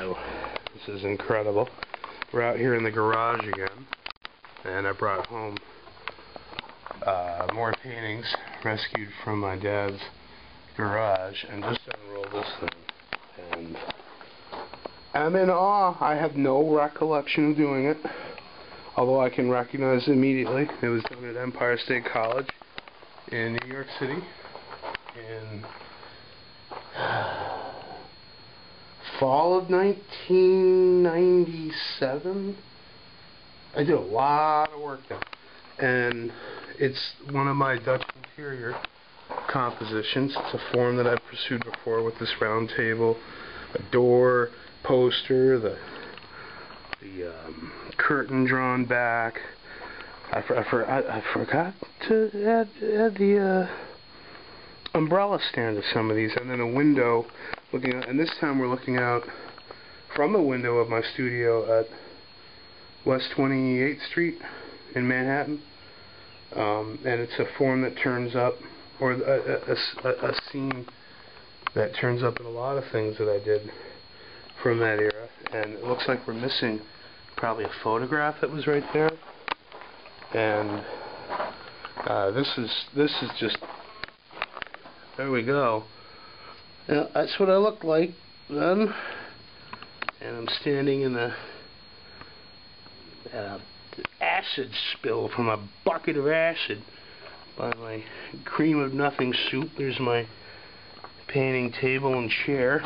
So, this is incredible. We're out here in the garage again, and I brought home more paintings rescued from my dad's garage, and just unrolled this thing. And I'm in awe. I have no recollection of doing it, although I can recognize it immediately. It was done at Empire State College in New York City in fall of 1997. I did a lot of work there, and it's one of my Dutch interior compositions. It's a form that I've pursued before with this round table, a door, poster, the curtain drawn back. I forgot to add the umbrella stand to some of these, and then a window looking out, and this time we're looking out from the window of my studio at West 28th Street in Manhattan, and it's a form that turns up, or a scene that turns up in a lot of things that I did from that era, and it looks like we're missing probably a photograph that was right there, and this is just, there we go. Now, that's what I look like then, and I'm standing in a acid spill from a bucket of acid by my cream of nothing soup. There's my painting table and chair,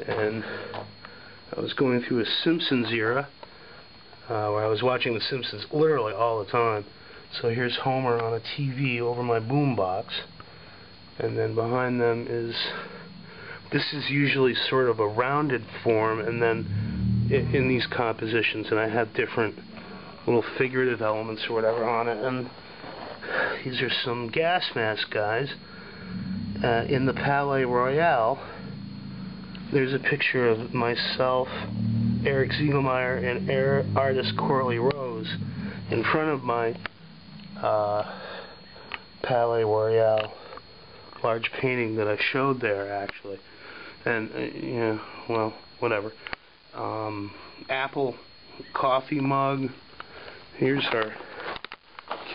and I was going through a Simpsons era where I was watching The Simpsons literally all the time. So here's Homer on a TV over my boombox, and then behind them this is usually sort of a rounded form, and then in these compositions, and I have different little figurative elements or whatever on it, and these are some gas mask guys in the Palais Royal. There's a picture of myself, Eric Ziegelmeyer, and artist Corley Rose in front of my Palais Royal large painting that I showed there, actually. And yeah, well, whatever. Apple coffee mug. Here's our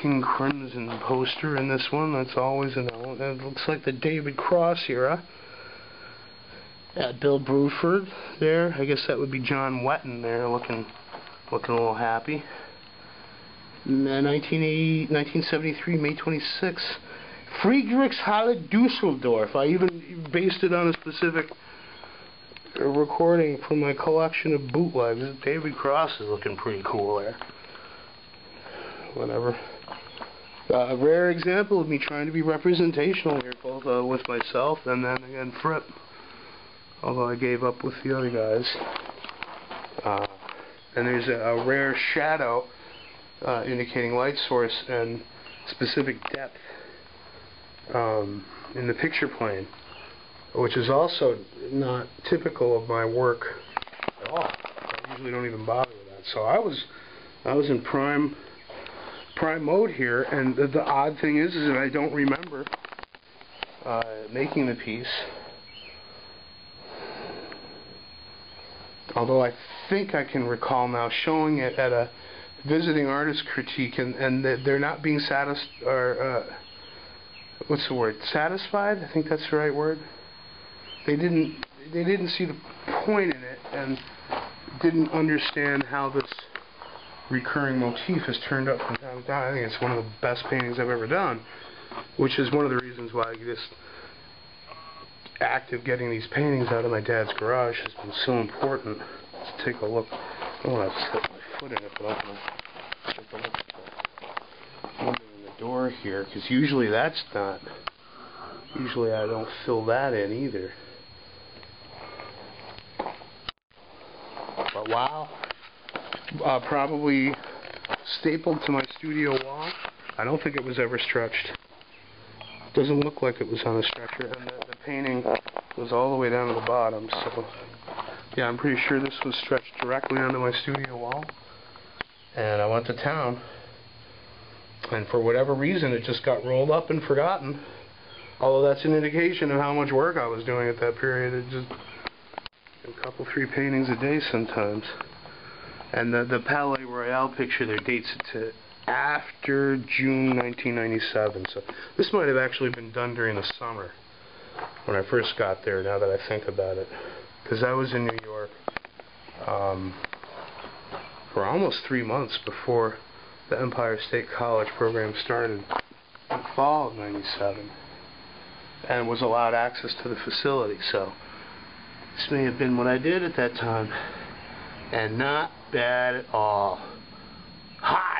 King Crimson poster in this one. That's always an element. It looks like the David Cross era. Bill Bruford there. I guess that would be John Wetton there, looking a little happy. 1973, May 26th. Friedrichshalle, Dusseldorf. I even based it on a specific recording from my collection of bootlegs. David Cross is looking pretty cool there. Whatever. A rare example of me trying to be representational here, both with myself and then again Fripp. Although I gave up with the other guys. And there's a rare shadow indicating light source and specific depth in the picture plane, which is also not typical of my work at all. I usually don't even bother with that. So I was in prime mode here, and the odd thing is that I don't remember making the piece. Although I think I can recall now showing it at a visiting artist critique, and they're not being satisfied, or what's the word? Satisfied? I think that's the right word. They didn't see the point in it, and didn't understand how this recurring motif has turned up from time to time. I think it's one of the best paintings I've ever done, which is one of the reasons why this act of getting these paintings out of my dad's garage has been so important. Let's take a look. I don't want to slip my foot in it, but I'm going to take a look at the window in the door here, because usually that's not. Usually I don't fill that in either. But wow. Probably stapled to my studio wall. I don't think it was ever stretched. Doesn't look like it was on a stretcher, and the painting was all the way down to the bottom, so yeah, I'm pretty sure this was stretched directly onto my studio wall, and I went to town, and for whatever reason it just got rolled up and forgotten, although that's an indication of how much work I was doing at that period. It just A couple, 3 paintings a day sometimes. And the Palais Royale picture there dates it to after June 1997. So this might have actually been done during the summer when I first got there, now that I think about it. Because I was in New York for almost 3 months before the Empire State College program started in fall of '97, and was allowed access to the facility. So this may have been what I did at that time, and not bad at all. Ha!